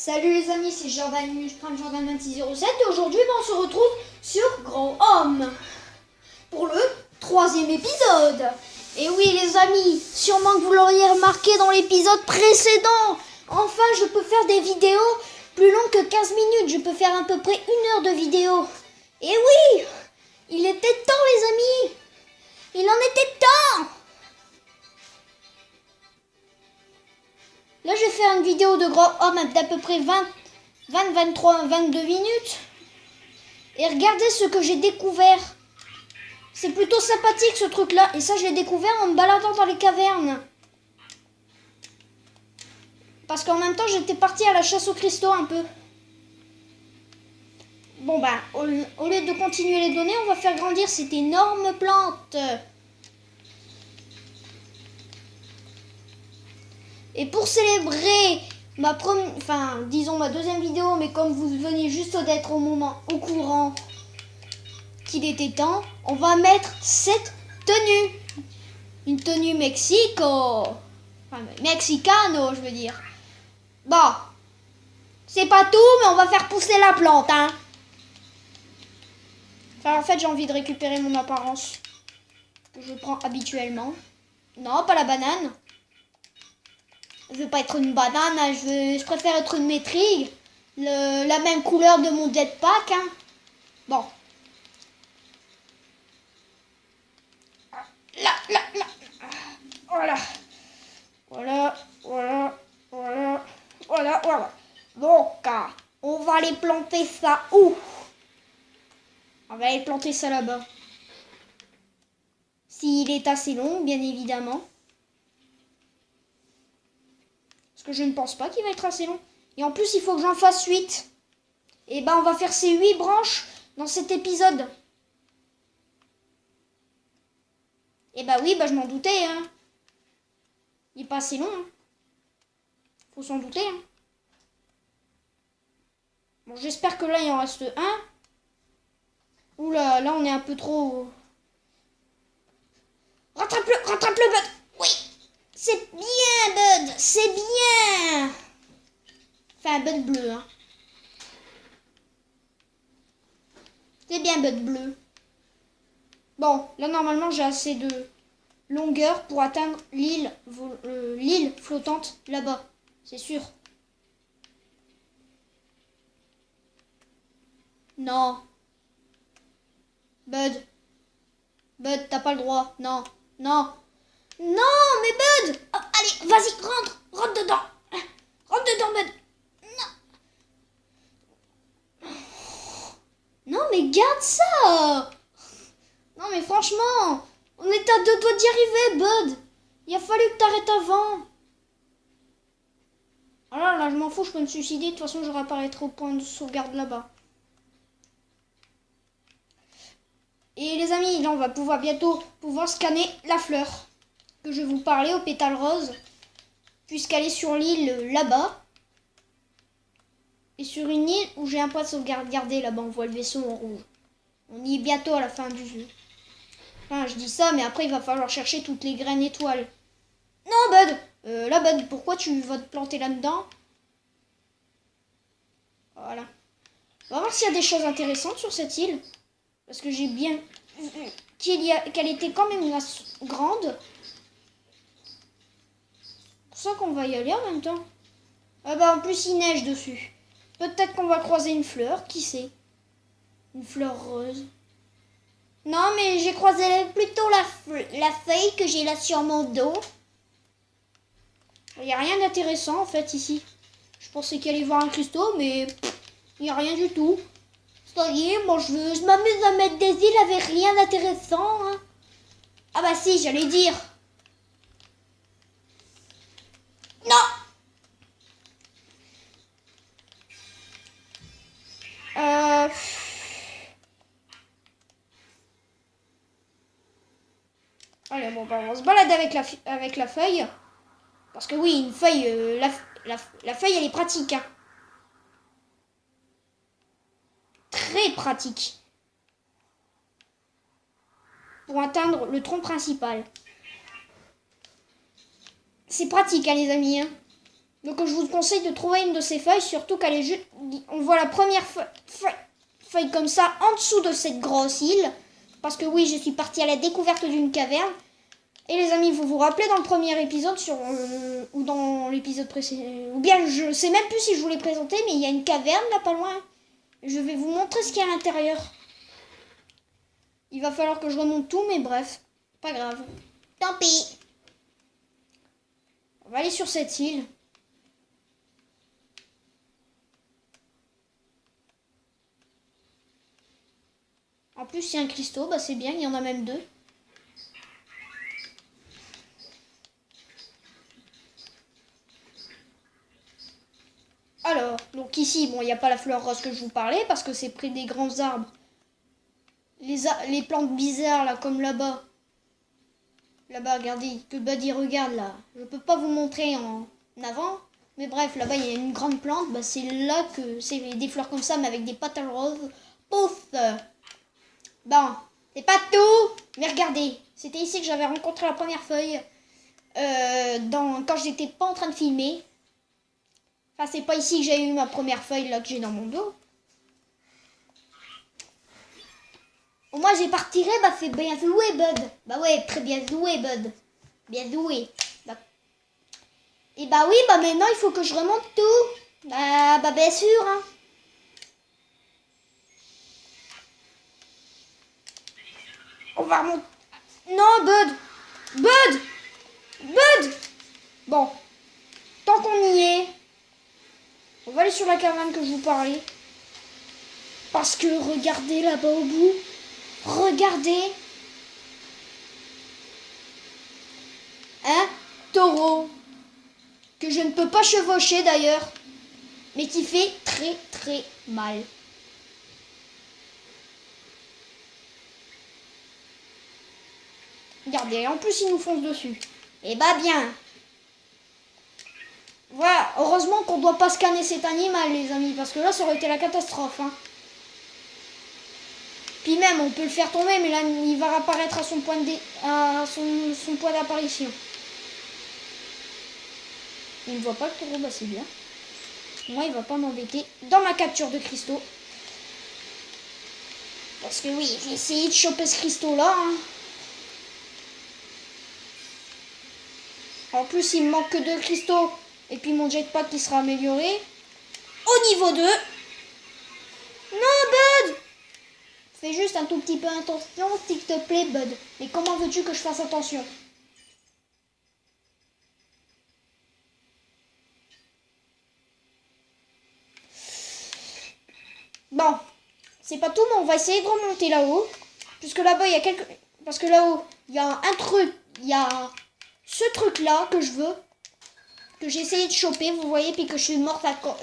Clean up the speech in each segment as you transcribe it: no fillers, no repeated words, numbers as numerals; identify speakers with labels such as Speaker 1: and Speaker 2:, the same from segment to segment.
Speaker 1: Salut les amis, c'est Jordan, je prends Jordan 2607 et aujourd'hui on se retrouve sur Grand Homme pour le 3e épisode. Et oui les amis, sûrement que vous l'auriez remarqué dans l'épisode précédent, enfin je peux faire des vidéos plus longues que 15 minutes, je peux faire à peu près 1 heure de vidéo. Et oui, il était temps les amis, il en était temps. Là, je vais faire une vidéo de Grand Homme d'à peu près 20, 23, 22 minutes. Et regardez ce que j'ai découvert. C'est plutôt sympathique ce truc-là. Et ça, je l'ai découvert en me baladant dans les cavernes. Parce qu'en même temps, j'étais partie à la chasse aux cristaux un peu. Bon, bah, au lieu de continuer les données, on va faire grandir cette énorme plante. Et pour célébrer ma deuxième vidéo, mais comme vous venez juste d'être au courant qu'il était temps, on va mettre cette tenue. Une tenue mexicano, je veux dire. Bon, c'est pas tout, mais on va faire pousser la plante, hein. Enfin, en fait, j'ai envie de récupérer mon apparence que je prends habituellement. Non, pas la banane. Je veux pas être une banane, hein. Je préfère être une métrigue. La même couleur de mon jetpack, hein. Bon. Là. Voilà. Donc, on va aller planter ça où? On va aller planter ça là-bas. S'il est assez long, bien évidemment. Parce que je ne pense pas qu'il va être assez long. Et en plus, il faut que j'en fasse 8. Et ben, on va faire ces 8 branches dans cet épisode. Et bah oui, je m'en doutais, hein. Il est pas assez long, hein. Faut s'en douter, hein. Bon, j'espère que là, il en reste un. Oula, là, on est un peu trop... Rattrape-le, Bud. Oui, c'est bien, Bud, c'est bien. Enfin, Bud bleu, hein. C'est bien, Bud bleu. Bon, là, normalement, j'ai assez de longueur pour atteindre l'île flottante là-bas. C'est sûr. Non. Bud, t'as pas le droit. Non, mais Bud. Oh, allez, vas-y, rentre dedans. Rentre dedans, Bud. Non, mais garde ça. Non, mais franchement, on est à 2 doigts d'y arriver, Bud. Il a fallu que t'arrêtes avant. Alors là, je m'en fous, je peux me suicider. De toute façon, je réapparaîtrai au point de sauvegarde là-bas. Et les amis, là, on va bientôt pouvoir scanner la fleur que je vais vous parler au pétale rose, puisqu'elle est sur l'île là-bas. Et sur une île où j'ai un point de sauvegarde. Regardez, là-bas, on voit le vaisseau en rouge. On y est bientôt à la fin du jeu. Enfin, je dis ça, mais après, il va falloir chercher toutes les graines étoiles. Non, Bud. Là, Bud, pourquoi tu vas te planter là-dedans? Voilà. On va voir s'il y a des choses intéressantes sur cette île. Parce que j'ai bien vu qu'elle était quand même grande. C'est pour ça qu'on va y aller en même temps. Ah bah, en plus, il neige dessus. Peut-être qu'on va croiser une fleur, qui sait? Une fleur rose. Non, mais j'ai croisé plutôt la feuille que j'ai là sur mon dos. Il n'y a rien d'intéressant en fait ici. Je pensais qu'il allait y avoir un cristaux, mais il n'y a rien du tout. Ça y est, moi je m'amuse à mettre des îles avec rien d'intéressant. Hein. Ah bah si, j'allais dire. Non. Allez, bon, on se balade avec la feuille. Parce que oui, une feuille, la feuille, elle est pratique. Hein. Très pratique. Pour atteindre le tronc principal. C'est pratique, hein, les amis. Hein. Donc je vous conseille de trouver une de ces feuilles, surtout qu'elle est juste... On voit la première feuille comme ça en dessous de cette grosse île. Parce que oui, je suis partie à la découverte d'une caverne. Et les amis, vous vous rappelez dans le premier épisode ou dans l'épisode précédent, ou bien je sais même plus si je vous l'ai présenté, mais il y a une caverne là pas loin. Je vais vous montrer ce qu'il y a à l'intérieur. Il va falloir que je remonte tout, mais bref, pas grave. Tant pis. On va aller sur cette île. En plus, il y a un cristaux, bah c'est bien, il y en a même 2. Alors, donc ici, bon, il n'y a pas la fleur rose que je vous parlais parce que c'est près des grands arbres. Les plantes bizarres, là, comme là-bas. Là-bas, regardez, que Buddy regarde, là. Je peux pas vous montrer en avant. Mais bref, là-bas, il y a une grande plante. Bah, c'est là que c'est des fleurs comme ça, mais avec des pétales roses. Pouf! Bon, c'est pas tout. Mais regardez, c'était ici que j'avais rencontré la première feuille. Quand j'étais pas en train de filmer. Enfin, c'est pas ici que j'ai eu ma première feuille, là, que j'ai dans mon dos. Au moins, j'ai pas retiré, bah, c'est bien joué, Bud. Bah ouais, très bien joué, Bud. Bien joué. Bah. Et bah oui, bah maintenant, il faut que je remonte tout. Bah bien sûr, hein. On va remonter. Non, Bud. Bud. Bud. Bon. Tant qu'on y est, on va aller sur la caverne que je vous parlais. Parce que regardez là-bas au bout. Regardez. Un taureau. Que je ne peux pas chevaucher d'ailleurs. Mais qui fait très très mal. Regardez, en plus il nous fonce dessus. Et bah bien. Voilà, heureusement qu'on ne doit pas scanner cet animal, les amis, parce que là, ça aurait été la catastrophe. Hein. Puis même, on peut le faire tomber, mais là, il va réapparaître à son point son point d'apparition. Il ne voit pas le taureau, bah c'est bien. Moi, il va pas m'embêter dans ma capture de cristaux. Parce que oui, j'ai essayé de choper ce cristaux-là. Hein. En plus, il me manque que 2 cristaux. Et puis mon jetpack qui sera amélioré. Au niveau 2. Non, Bud! Fais juste un tout petit peu attention, s'il te plaît, Bud. Mais comment veux-tu que je fasse attention? Bon, c'est pas tout, mais on va essayer de remonter là-haut. Puisque là-bas, il y a quelques... Parce que là-haut, il y a un truc. Il y a ce truc-là que je veux. Que j'ai essayé de choper, vous voyez, puis que je suis morte à cause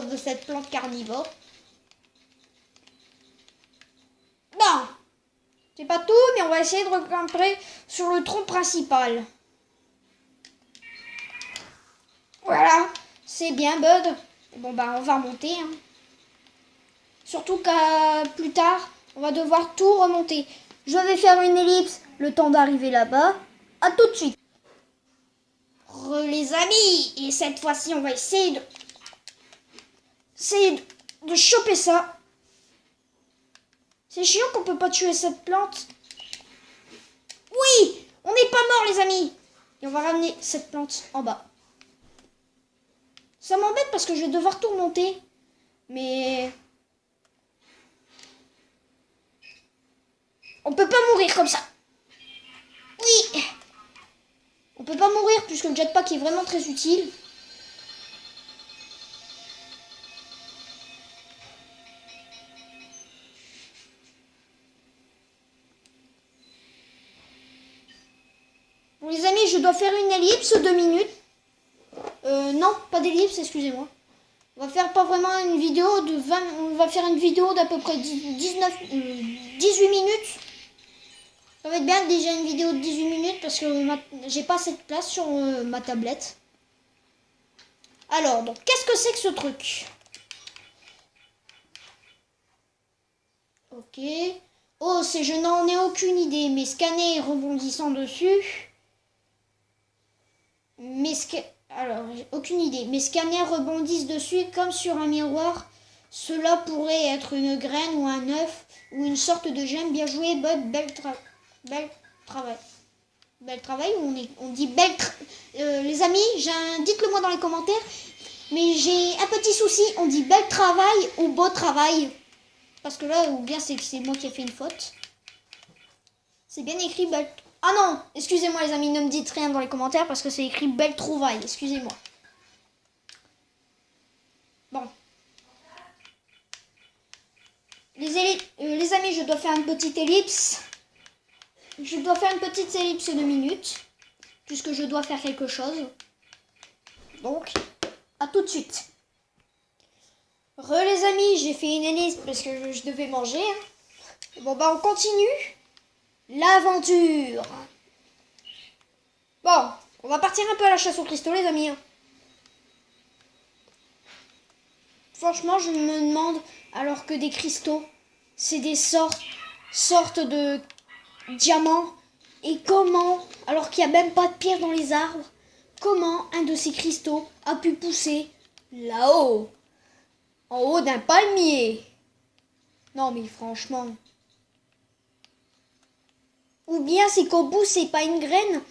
Speaker 1: de cette plante carnivore. Bon, c'est pas tout, mais on va essayer de regrimper sur le tronc principal. Voilà, c'est bien, Bud. Bon, bah, on va remonter. Hein. Surtout qu'à plus tard, on va devoir tout remonter. Je vais faire une ellipse, le temps d'arriver là-bas. À tout de suite. Les amis, et cette fois-ci, on va essayer de choper ça. C'est chiant qu'on peut pas tuer cette plante. Oui, on n'est pas mort, les amis. Et on va ramener cette plante en bas. Ça m'embête parce que je vais devoir tout remonter. Mais on peut pas mourir comme ça. Oui. On peut pas mourir puisque le jetpack est vraiment très utile. Bon, les amis, je dois faire une ellipse 2 minutes. Non, pas d'ellipse, excusez-moi. On va faire pas vraiment une vidéo de 20... On va faire une vidéo d'à peu près 18 minutes. Ça va être bien déjà une vidéo de 18 minutes parce que j'ai pas assez de place sur ma tablette. Alors, donc, qu'est-ce que c'est que ce truc? Ok. Oh, je n'en ai aucune idée. Mais scanner rebondissant dessus. Alors, j'ai aucune idée. Mes scanners rebondissent dessus comme sur un miroir. Cela pourrait être une graine ou un œuf ou une sorte de gemme. Bien joué, Bud. Bel travail. Bel travail ou on dit les amis, dites-le moi dans les commentaires. Mais j'ai un petit souci. On dit bel travail ou beau travail. Parce que là, ou bien c'est moi qui ai fait une faute. C'est bien écrit bel... Ah non, excusez-moi les amis, ne me dites rien dans les commentaires parce que c'est écrit belle trouvaille. Excusez-moi. Bon. Les amis, je dois faire une petite ellipse. Je dois faire une petite ellipse de minutes. Puisque je dois faire quelque chose. Donc, à tout de suite. Les amis, j'ai fait une ellipse parce que je devais manger. Bon bah on continue. L'aventure. Bon, on va partir un peu à la chasse aux cristaux les amis. Franchement, je me demande, alors que des cristaux, c'est des sortes de diamants. Et comment, alors qu'il n'y a même pas de pierre dans les arbres, comment un de ces cristaux a pu pousser là-haut, en haut d'un palmier? Non mais franchement. Ou bien c'est qu'au bout, c'est pas une graine.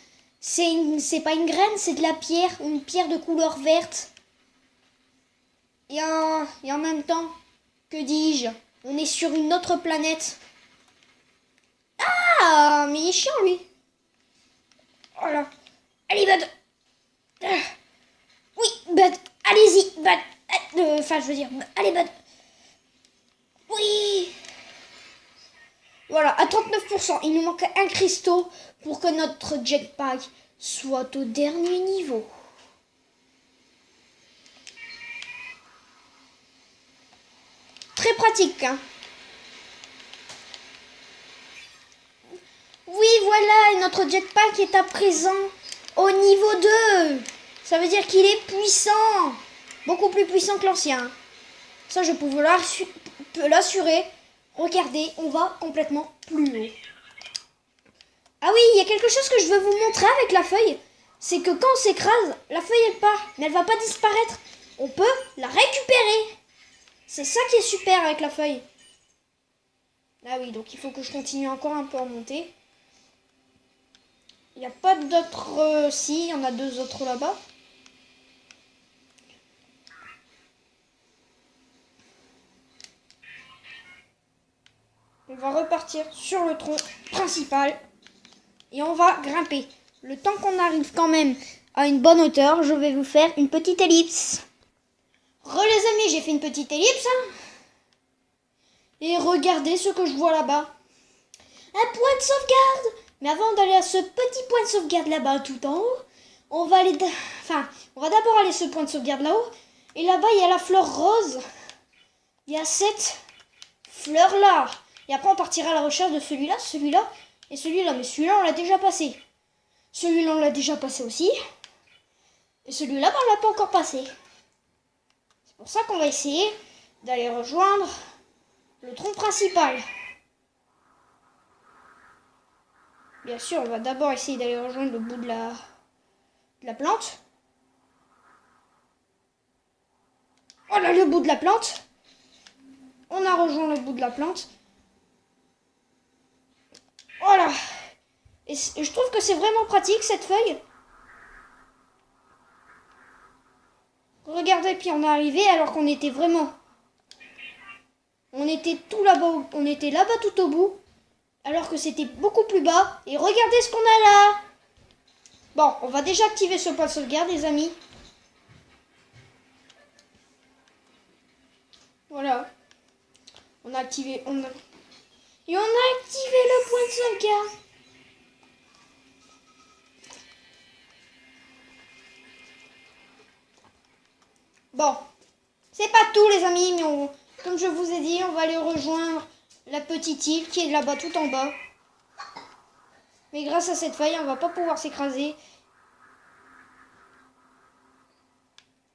Speaker 1: C'est pas une graine, c'est de la pierre, une pierre de couleur verte. Et en même temps, que dis-je, on est sur une autre planète. Ah, mais il est chiant lui. Voilà. Allez Bud. Oui Bud, allez-y Bud. Enfin je veux dire, allez Bud. Oui. Voilà, à 39%, il nous manque un cristaux pour que notre jetpack soit au dernier niveau. Très pratique, hein. Oui, voilà, et notre jetpack est à présent au niveau 2. Ça veut dire qu'il est puissant. Beaucoup plus puissant que l'ancien. Ça, je peux l'assurer. Regardez, on va complètement plus haut. Ah oui, il y a quelque chose que je veux vous montrer avec la feuille. C'est que quand on s'écrase, la feuille elle part, mais elle va pas disparaître. On peut la récupérer. C'est ça qui est super avec la feuille. Ah oui, donc il faut que je continue encore un peu à monter. Il n'y a pas d'autres... si, il y en a 2 autres là-bas. On va repartir sur le tronc principal. Et on va grimper. Le temps qu'on arrive quand même à une bonne hauteur, je vais vous faire une petite ellipse. Les amis, j'ai fait une petite ellipse. Hein. Et regardez ce que je vois là-bas. Un point de sauvegarde. Mais avant d'aller à ce petit point de sauvegarde là-bas tout en haut, on va d'abord aller à ce point de sauvegarde là-haut. Et là-bas, il y a la fleur rose. Il y a cette fleur-là. Et après, on partira à la recherche de celui-là et celui-là. Mais celui-là, on l'a déjà passé. Celui-là, on l'a déjà passé aussi. Et celui-là, on l'a pas encore passé. C'est pour ça qu'on va essayer d'aller rejoindre le tronc principal. Bien sûr, on va d'abord essayer d'aller rejoindre le bout de la plante. Voilà le bout de la plante. On a rejoint le bout de la plante. Voilà. Et je trouve que c'est vraiment pratique cette feuille. Regardez, puis on est arrivé alors qu'on était vraiment... On était tout là-bas, on était là-bas tout au bout. Alors que c'était beaucoup plus bas. Et regardez ce qu'on a là. Bon, on va déjà activer ce point de sauvegarde, les amis. Voilà. On a activé... Et on a activé le point de sauvegarde. Bon. C'est pas tout, les amis, mais comme je vous ai dit, on va aller rejoindre la petite île qui est là-bas tout en bas. Mais grâce à cette feuille, on va pas pouvoir s'écraser.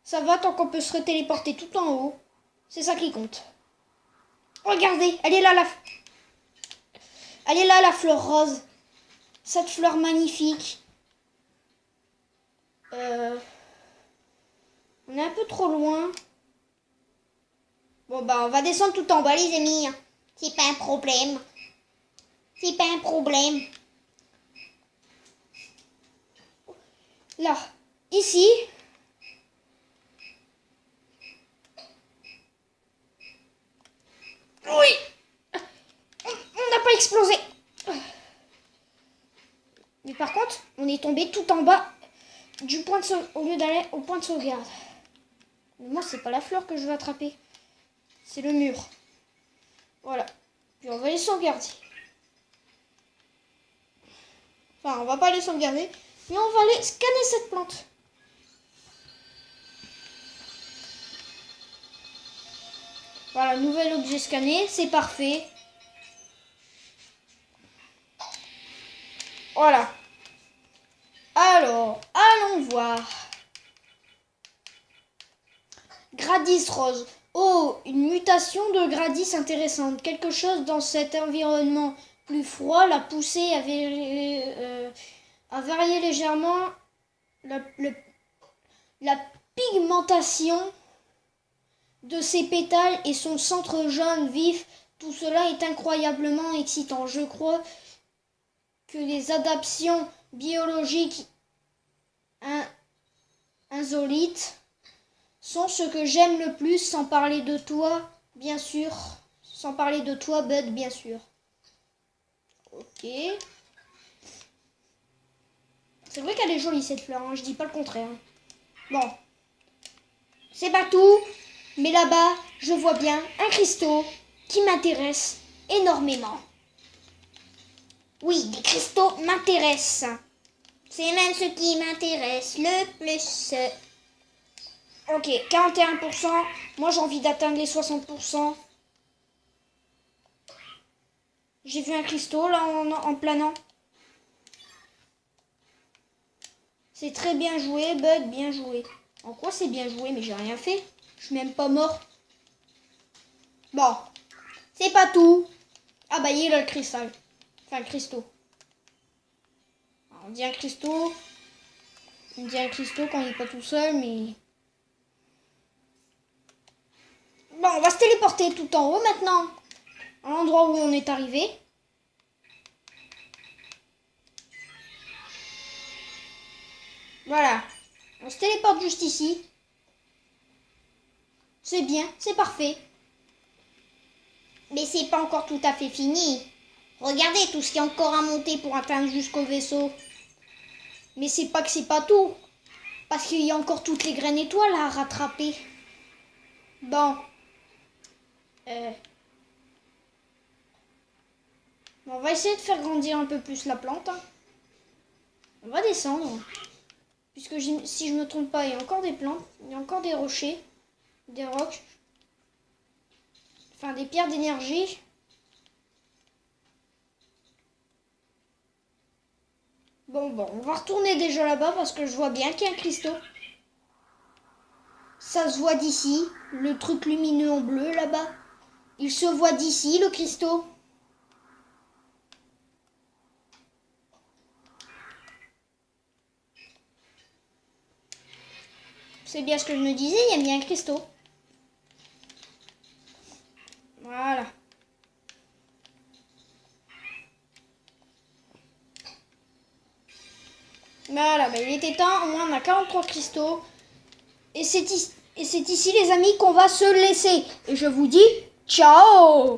Speaker 1: Ça va tant qu'on peut se téléporter tout en haut. C'est ça qui compte. Regardez, elle est là la fleur rose. Cette fleur magnifique. On est un peu trop loin. Bon, bah, on va descendre tout en bas, les amis. C'est pas un problème. C'est pas un problème. Là, ici. Oui. On n'a pas explosé. Mais par contre, on est tombé tout en bas du point de au lieu d'aller au point de sauvegarde. Mais moi, c'est pas la fleur que je veux attraper. C'est le mur. Voilà. Puis on va les sauvegarder. Enfin, on va pas les sauvegarder, mais on va aller scanner cette plante. Voilà, nouvel objet scanné, c'est parfait. Voilà. Alors, allons voir. Gradis rose. Oh, une mutation de Gradis intéressante. Quelque chose dans cet environnement plus froid l'a poussé à varier légèrement la pigmentation de ses pétales et son centre jaune vif. Tout cela est incroyablement excitant. Je crois que les adaptations biologiques insolites sont ce que j'aime le plus, sans parler de toi, bien sûr. Sans parler de toi, Bud, bien sûr. Ok. C'est vrai qu'elle est jolie, cette fleur, hein, je dis pas le contraire. Bon. C'est pas tout, mais là-bas, je vois bien un cristaux qui m'intéresse énormément. Oui, des cristaux m'intéressent. C'est même ce qui m'intéresse le plus. Ok, 41%. Moi, j'ai envie d'atteindre les 60%. J'ai vu un cristaux, là, en planant. C'est très bien joué, Bud, bien joué. En quoi c'est bien joué? Mais j'ai rien fait. Je suis même pas mort. Bon, c'est pas tout. Ah bah, il y a le cristal. Enfin, le cristaux. Alors, on dit un cristaux. On dit un cristaux quand il n'est pas tout seul, mais... Bon, on va se téléporter tout en haut maintenant. À l'endroit où on est arrivé. Voilà. On se téléporte juste ici. C'est bien, c'est parfait. Mais c'est pas encore tout à fait fini. Regardez tout ce qu'il y a encore à monter pour atteindre jusqu'au vaisseau. Mais c'est pas que c'est pas tout. Parce qu'il y a encore toutes les graines étoiles à rattraper. Bon. On va essayer de faire grandir un peu plus la plante. Hein. On va descendre. Puisque si je ne me trompe pas, il y a encore des plantes. Il y a encore des rochers. Des rocs. Enfin, des pierres d'énergie. Bon, on va retourner déjà là-bas parce que je vois bien qu'il y a un cristaux. Ça se voit d'ici, le truc lumineux en bleu là-bas. Il se voit d'ici, le cristaux. C'est bien ce que je me disais, il y a bien un cristaux. Voilà. Voilà, bah il était temps, au moins on a 43 cristaux. Et c'est ici les amis qu'on va se laisser. Et je vous dis ciao!